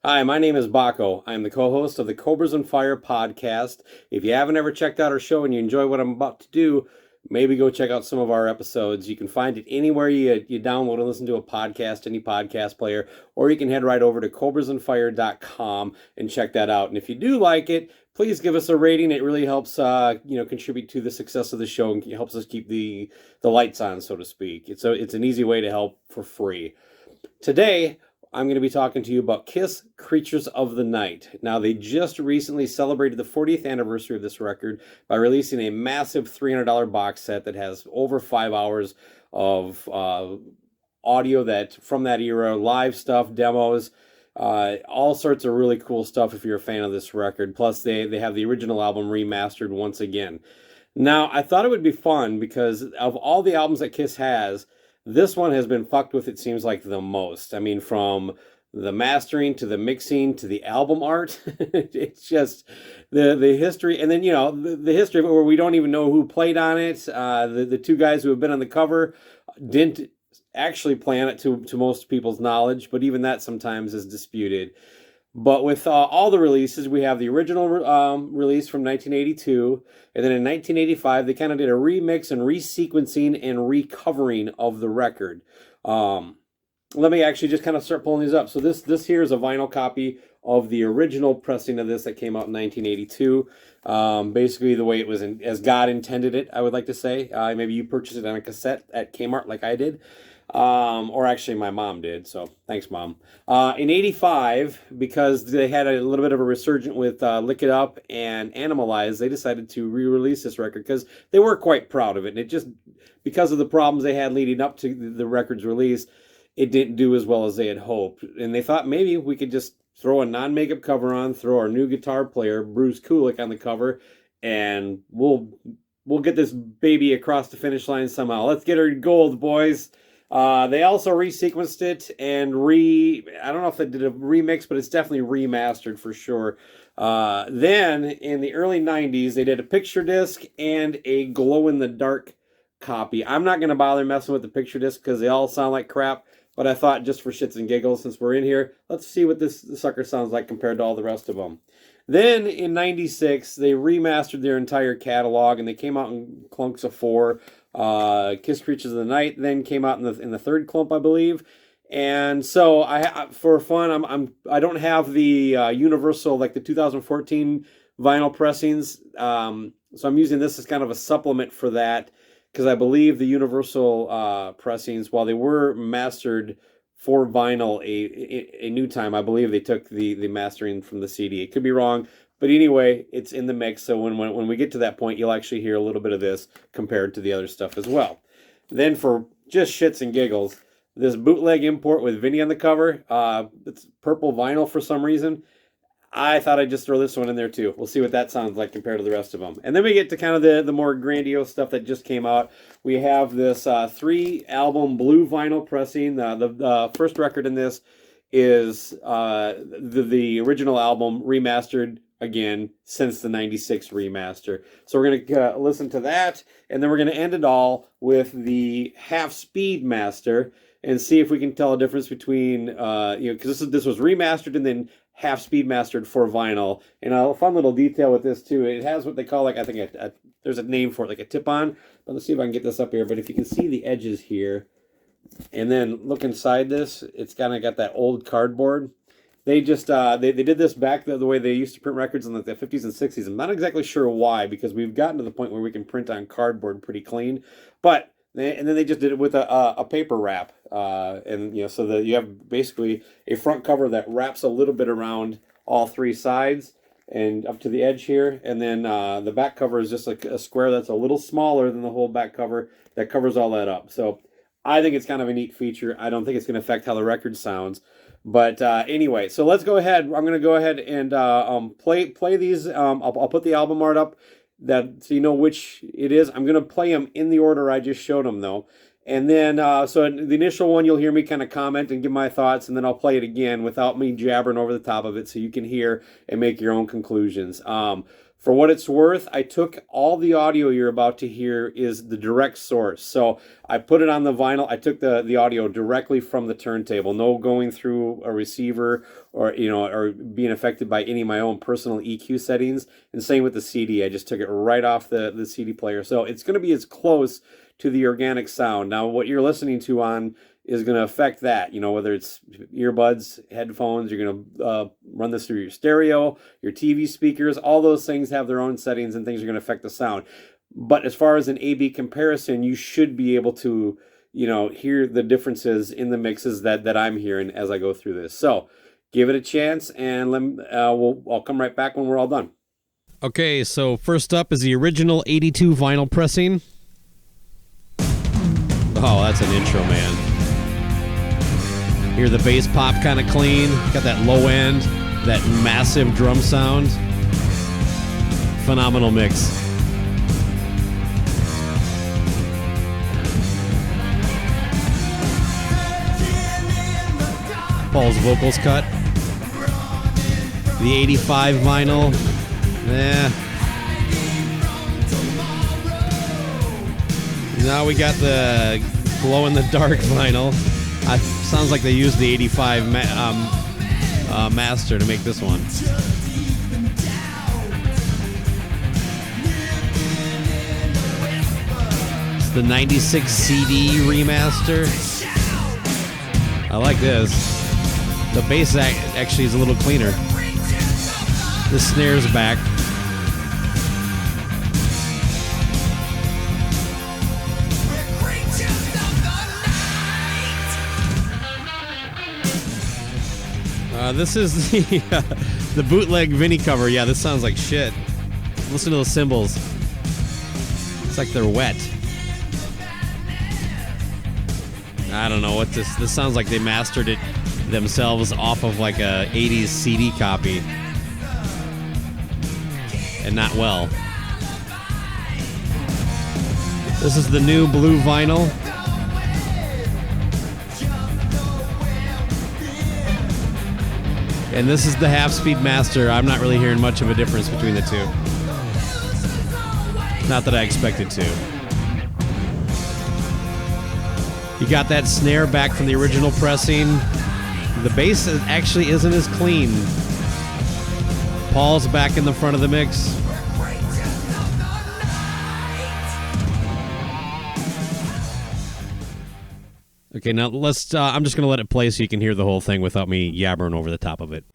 Hi, my name is Baco. I'm the co-host of the Cobras and Fire podcast. If you haven't ever checked out our show and you enjoy what I'm about to do, maybe go check out some of our episodes. You can find it anywhere you download and listen to a podcast, any podcast player, or you can head right over to cobrasandfire.com and check that out. And if you do like it, please give us a rating. It really helps contribute to the success of the show and helps us keep the lights on, so to speak. It's an easy way to help for free. Today, I'm going to be talking to you about Kiss Creatures of the Night. Now, they just recently celebrated the 40th anniversary of this record by releasing a massive $300 box set that has over 5 hours of audio from that era, live stuff, demos, all sorts of really cool stuff if you're a fan of this record. Plus, they have the original album remastered once again. Now, I thought it would be fun because of all the albums that Kiss has, this one has been fucked with, it seems like, the most. I mean, from the mastering to the mixing to the album art. It's just the history. And then, the history of it where we don't even know who played on it. The two guys who have been on the cover didn't actually play on it to most people's knowledge, but even that sometimes is disputed. But with all the releases, we have the original release from 1982, and then in 1985, they kind of did a remix and resequencing and recovering of the record. Let me actually just kind of start pulling these up. So this here is a vinyl copy of the original pressing of this that came out in 1982. Basically the way it was as God intended it, I would like to say. Maybe you purchased it on a cassette at Kmart like I did. Or actually my mom did, so thanks, Mom. In 85, because they had a little bit of a resurgence with Lick It Up and Animalize, they decided to re-release this record because they were quite proud of it. And it just, because of the problems they had leading up to the record's release, it didn't do as well as they had hoped. And they thought maybe we could just throw a non-makeup cover on, throw our new guitar player, Bruce Kulick, on the cover, and we'll get this baby across the finish line somehow. Let's get her gold, boys. They also resequenced it and I don't know if they did a remix, but it's definitely remastered for sure. Then in the early 90s, they did a picture disc and a glow-in-the-dark copy. I'm not going to bother messing with the picture disc because they all sound like crap, but I thought just for shits and giggles, since we're in here, let's see what this sucker sounds like compared to all the rest of them. Then in 96, they remastered their entire catalog and they came out in clunks of 4. Kiss Creatures of the Night then came out in the third clump, I believe. And so for fun, I don't have the Universal, like the 2014 vinyl pressings. So I'm using this as kind of a supplement for that because I believe the Universal pressings, while they were mastered for vinyl a new time, I believe they took the mastering from the CD. It could be wrong. But anyway, it's in the mix, so when we get to that point, you'll actually hear a little bit of this compared to the other stuff as well. Then for just shits and giggles, this bootleg import with Vinny on the cover, it's purple vinyl for some reason. I thought I'd just throw this one in there too. We'll see what that sounds like compared to the rest of them. And then we get to kind of the more grandiose stuff that just came out. We have this 3-album blue vinyl pressing. The first record in this is the original album remastered again since the 96 remaster. So we're going to listen to that, and then we're going to end it all with the half speed master and see if we can tell a difference between because this was remastered and then half speed mastered for vinyl. And a fun little detail with this too, it has what they call, like, I think there's a name for it, like a tip-on. But let's see if I can get this up here. But if you can see the edges here and then look inside this, it's kind of got that old cardboard. They just they did this back the way they used to print records in the 50s and 60s. I'm not exactly sure why, because we've gotten to the point where we can print on cardboard pretty clean. But and then they just did it with a paper wrap, and so that you have basically a front cover that wraps a little bit around all 3 sides and up to the edge here, and then the back cover is just like a square that's a little smaller than the whole back cover that covers all that up. So I think it's kind of a neat feature. I don't think it's going to affect how the record sounds. But anyway, so let's go ahead. I'm going to go ahead and play these. I'll put the album art up so you know which it is. I'm going to play them in the order I just showed them, though. And then, so the initial one, you'll hear me kind of comment and give my thoughts, and then I'll play it again without me jabbering over the top of it so you can hear and make your own conclusions. For what it's worth, I took all the audio you're about to hear is the direct source. So I put it on the vinyl. I took the audio directly from the turntable. No going through a receiver or or being affected by any of my own personal EQ settings. And same with the CD. I just took it right off the CD player. So it's going to be as close to the organic sound. Now, what you're listening to on is going to affect that, whether it's earbuds, headphones, you're going to run this through your stereo, your TV speakers, all those things have their own settings and things are going to affect the sound. But as far as an A/B comparison, you should be able to, hear the differences in the mixes that I'm hearing as I go through this. So give it a chance, and I'll come right back when we're all done. Okay, so first up is the original 82 vinyl pressing. Oh, that's an intro, man. Hear the bass pop kind of clean. Got that low end, that massive drum sound. Phenomenal mix. Paul's vocals cut. The 85 vinyl. Now we got the glow-in-the-dark vinyl. Sounds like they used the 85 master to make this one. It's the 96 CD remaster. I like this. The bass actually is a little cleaner. The snare's back. This is the bootleg Vinny cover. Yeah, this sounds like shit. Listen to those cymbals. It's like they're wet. I don't know what this sounds like. They mastered it themselves off of like a 80s CD copy. And not well. This is the new blue vinyl. And this is the half-speed master. I'm not really hearing much of a difference between the two. Not that I expected to. You got that snare back from the original pressing. The bass actually isn't as clean. Paul's back in the front of the mix. Okay, now let's. I'm just gonna let it play so you can hear the whole thing without me yabbering over the top of it.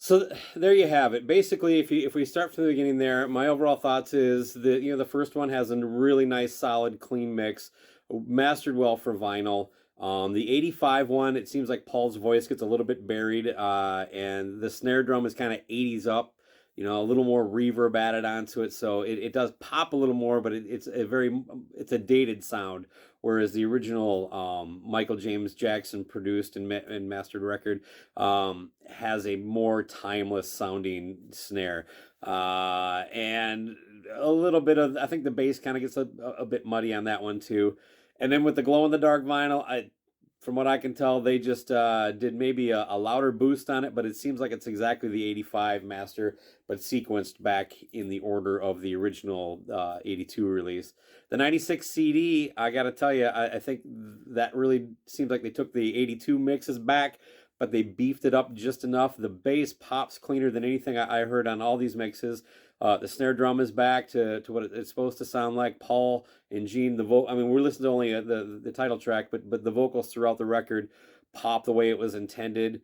So there you have it. Basically, if we start from the beginning there, my overall thoughts is that the first one has a really nice, solid, clean mix, mastered well for vinyl. The 85 one, it seems like Paul's voice gets a little bit buried, and the snare drum is kind of 80s up, a little more reverb added onto it, so it does pop a little more, but it's a dated sound, whereas the original Michael James Jackson produced and mastered record has a more timeless sounding snare, and a little bit of, I think the bass kind of gets a bit muddy on that one too. And then with the glow in the dark vinyl, from what I can tell, they just did maybe a louder boost on it, but it seems like it's exactly the 85 master, but sequenced back in the order of the original 82 release. The 96 CD, I got to tell you, I think that really seems like they took the 82 mixes back, but they beefed it up just enough. The bass pops cleaner than anything I heard on all these mixes. The snare drum is back to what it's supposed to sound like. Paul and Gene, I mean, we're listening to only the title track, but the vocals throughout the record pop the way it was intended.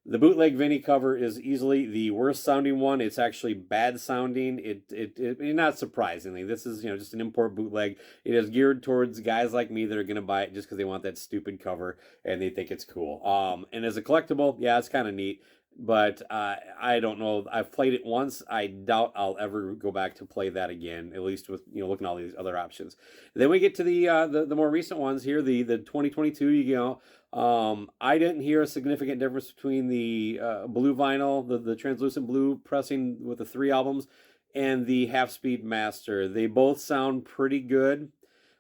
The bootleg Vinny cover is easily the worst sounding one. It's actually bad sounding. Not surprisingly, this is just an import bootleg. It is geared towards guys like me that are gonna buy it just because they want that stupid cover and they think it's cool. And as a collectible, yeah, it's kind of neat. But I don't know. I've played it once. I doubt I'll ever go back to play that again. At least with looking at all these other options. Then we get to the more recent ones here. The 2022. I didn't hear a significant difference between the blue vinyl, the translucent blue pressing with the 3 albums, and the half-speed master. They both sound pretty good.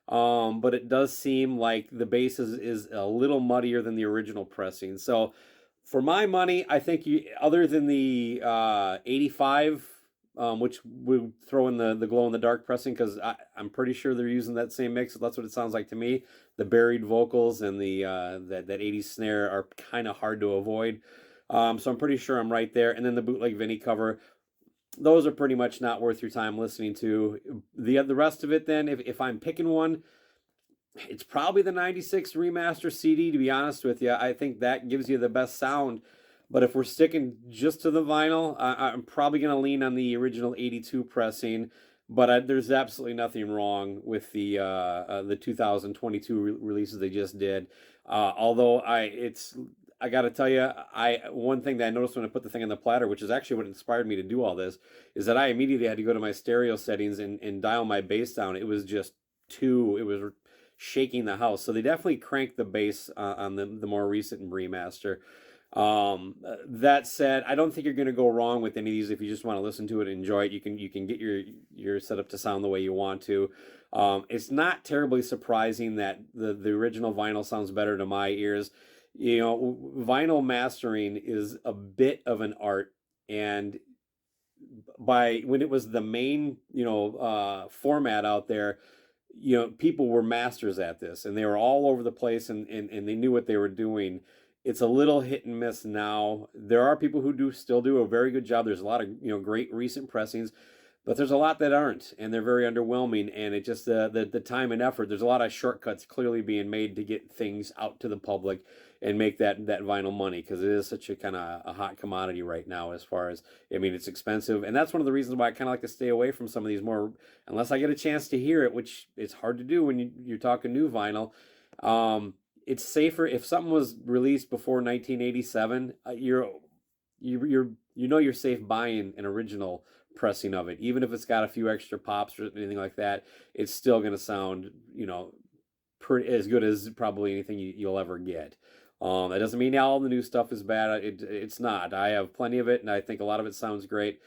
But it does seem like the bass is a little muddier than the original pressing. So for my money, I think other than the 85, which we throw in the glow in the dark pressing, because I'm pretty sure they're using that same mix. That's what it sounds like to me. The buried vocals and the that 80s snare are kind of hard to avoid. So I'm pretty sure I'm right there. And then the bootleg Vinny cover, those are pretty much not worth your time listening to. The rest of it, then, if I'm picking one, it's probably the 96 remaster CD, to be honest with you. I think that gives you the best sound. But if we're sticking just to the vinyl, I'm probably going to lean on the original 82 pressing. But there's absolutely nothing wrong with the 2022 releases they just did. Although I got to tell you, one thing that I noticed when I put the thing on the platter, which is actually what inspired me to do all this, is that I immediately had to go to my stereo settings and dial my bass down. It was just it was shaking the house. So they definitely cranked the bass on the more recent remaster. That said, I don't think you're going to go wrong with any of these if you just want to listen to it and enjoy it. You can get your setup to sound the way you want to. It's not terribly surprising that the original vinyl sounds better to my ears. Vinyl mastering is a bit of an art, and when it was the main format out there, people were masters at this, and they were all over the place, and they knew what they were doing. It's a little hit and miss now. There are people who still do a very good job. There's a lot of great recent pressings, but there's a lot that aren't, and they're very underwhelming. And it just the time and effort. There's a lot of shortcuts clearly being made to get things out to the public and make that vinyl money, because it is such a kind of a hot commodity right now. As far as, it's expensive, and that's one of the reasons why I kind of like to stay away from some of these more, unless I get a chance to hear it, which is hard to do when you're talking new vinyl. It's safer if something was released before 1987. You're safe buying an original pressing of it, even if it's got a few extra pops or anything like that. It's still going to sound, pretty as good as probably anything you'll ever get. That doesn't mean all the new stuff is bad. It's not. I have plenty of it, and I think a lot of it sounds great.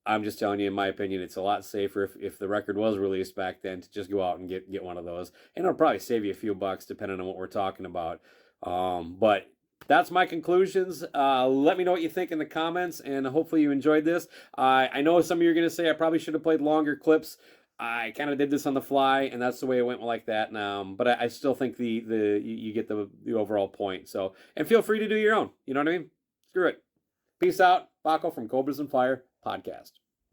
I'm just telling you, in my opinion, it's a lot safer if the record was released back then to just go out and get one of those. And it'll probably save you a few bucks depending on what we're talking about. But that's my conclusions. Let me know what you think in the comments, and hopefully you enjoyed this. I know some of you are going to say I probably should have played longer clips. I kind of did this on the fly, and that's the way it went like that. But I still think you get the overall point. So, and feel free to do your own. You know what I mean? Screw it. Peace out. Baco from Cobras and Fire Podcast.